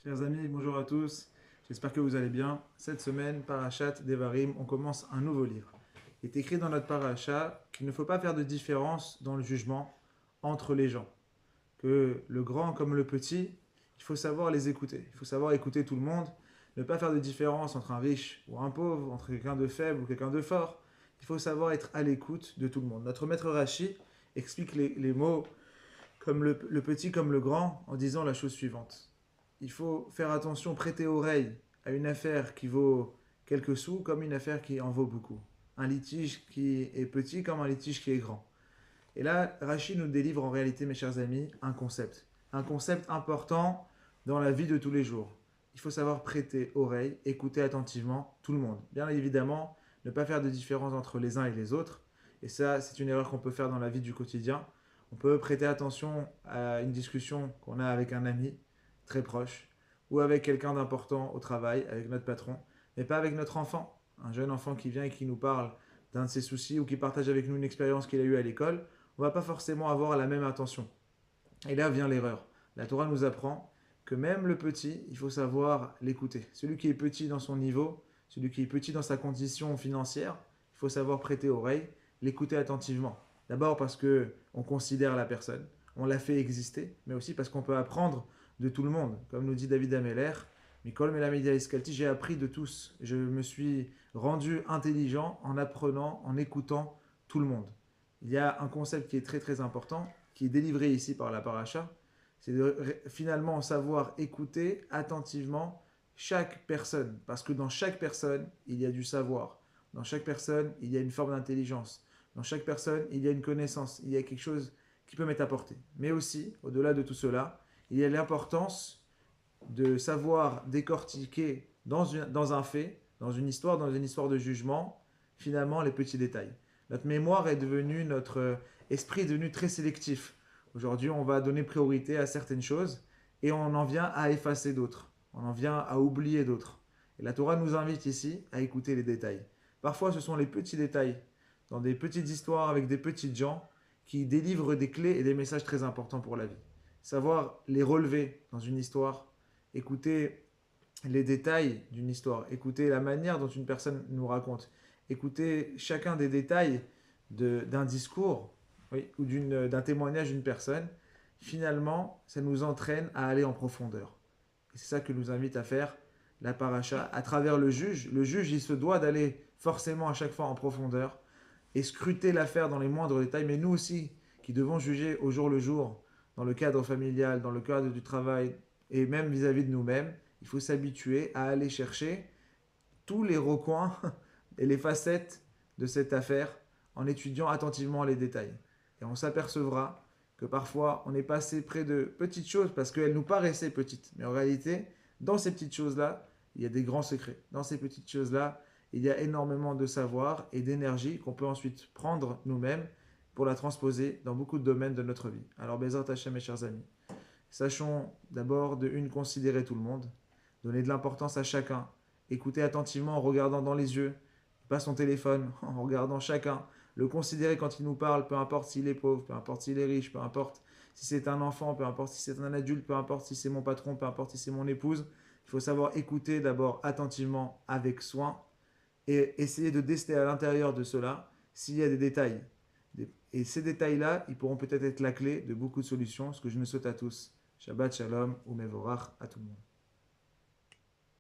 Chers amis, bonjour à tous. J'espère que vous allez bien. Cette semaine, Parashat Devarim, on commence un nouveau livre. Il est écrit dans notre parasha qu'il ne faut pas faire de différence dans le jugement entre les gens. Que le grand comme le petit, il faut savoir les écouter. Il faut savoir écouter tout le monde. Ne pas faire de différence entre un riche ou un pauvre, entre quelqu'un de faible ou quelqu'un de fort. Il faut savoir être à l'écoute de tout le monde. Notre maître Rashi explique les mots comme le petit comme le grand en disant la chose suivante. Il faut faire attention, prêter oreille à une affaire qui vaut quelques sous comme une affaire qui en vaut beaucoup. Un litige qui est petit comme un litige qui est grand. Et là, Rachid nous délivre en réalité, mes chers amis, un concept. Un concept important dans la vie de tous les jours. Il faut savoir prêter oreille, écouter attentivement tout le monde. Bien évidemment, ne pas faire de différence entre les uns et les autres. Et ça, c'est une erreur qu'on peut faire dans la vie du quotidien. On peut prêter attention à une discussion qu'on a avec un ami très proche ou avec quelqu'un d'important au travail, avec notre patron, mais pas avec notre enfant. Un jeune enfant qui vient et qui nous parle d'un de ses soucis ou qui partage avec nous une expérience qu'il a eue à l'école, on ne va pas forcément avoir la même intention. Et là vient l'erreur. La Torah nous apprend que même le petit, il faut savoir l'écouter. Celui qui est petit dans son niveau, celui qui est petit dans sa condition financière, il faut savoir prêter oreille, l'écouter attentivement. D'abord parce que on considère la personne, on la fait exister, mais aussi parce qu'on peut apprendre de tout le monde. Comme nous dit David Ameller, Mikol Melamedia Iskalti, j'ai appris de tous. Je me suis rendu intelligent en apprenant, en écoutant tout le monde. Il y a un concept qui est très très important, qui est délivré ici par la paracha, c'est de finalement savoir écouter attentivement chaque personne. Parce que dans chaque personne, il y a du savoir. Dans chaque personne, il y a une forme d'intelligence. Dans chaque personne, il y a une connaissance. Il y a quelque chose qui peut m'être apporté. Mais aussi, au-delà de tout cela, il y a l'importance de savoir décortiquer dans un fait, dans une histoire de jugement, finalement les petits détails. Notre mémoire est devenue, notre esprit est devenu très sélectif. Aujourd'hui, on va donner priorité à certaines choses et on en vient à effacer d'autres. On en vient à oublier d'autres. Et la Torah nous invite ici à écouter les détails. Parfois, ce sont les petits détails, dans des petites histoires avec des petites gens, qui délivrent des clés et des messages très importants pour la vie. Savoir les relever dans une histoire, écouter les détails d'une histoire, écouter la manière dont une personne nous raconte, écouter chacun des détails d'un discours, oui, ou d'un témoignage d'une personne, finalement, ça nous entraîne à aller en profondeur. Et c'est ça que nous invite à faire la paracha à travers le juge. Le juge, il se doit d'aller forcément à chaque fois en profondeur et scruter l'affaire dans les moindres détails, mais nous aussi, qui devons juger au jour le jour, dans le cadre familial, dans le cadre du travail, et même vis-à-vis de nous-mêmes, il faut s'habituer à aller chercher tous les recoins et les facettes de cette affaire en étudiant attentivement les détails. Et on s'apercevra que parfois on est passé près de petites choses parce qu'elles nous paraissaient petites. Mais en réalité, dans ces petites choses-là, il y a des grands secrets. Dans ces petites choses-là, il y a énormément de savoir et d'énergie qu'on peut ensuite prendre nous-mêmes pour la transposer dans beaucoup de domaines de notre vie. Alors, Bézat Hachem, mes chers amis, sachons d'abord de une considérer tout le monde, donner de l'importance à chacun, écouter attentivement en regardant dans les yeux, pas son téléphone, en regardant chacun, le considérer quand il nous parle, peu importe s'il est pauvre, peu importe s'il est riche, peu importe si c'est un enfant, peu importe si c'est un adulte, peu importe si c'est mon patron, peu importe si c'est mon épouse. Il faut savoir écouter d'abord attentivement, avec soin, et essayer de déceler à l'intérieur de cela s'il y a des détails. Et ces détails-là, ils pourront peut-être être la clé de beaucoup de solutions, ce que je me souhaite à tous. Shabbat Shalom ou Mevorach à tout le monde.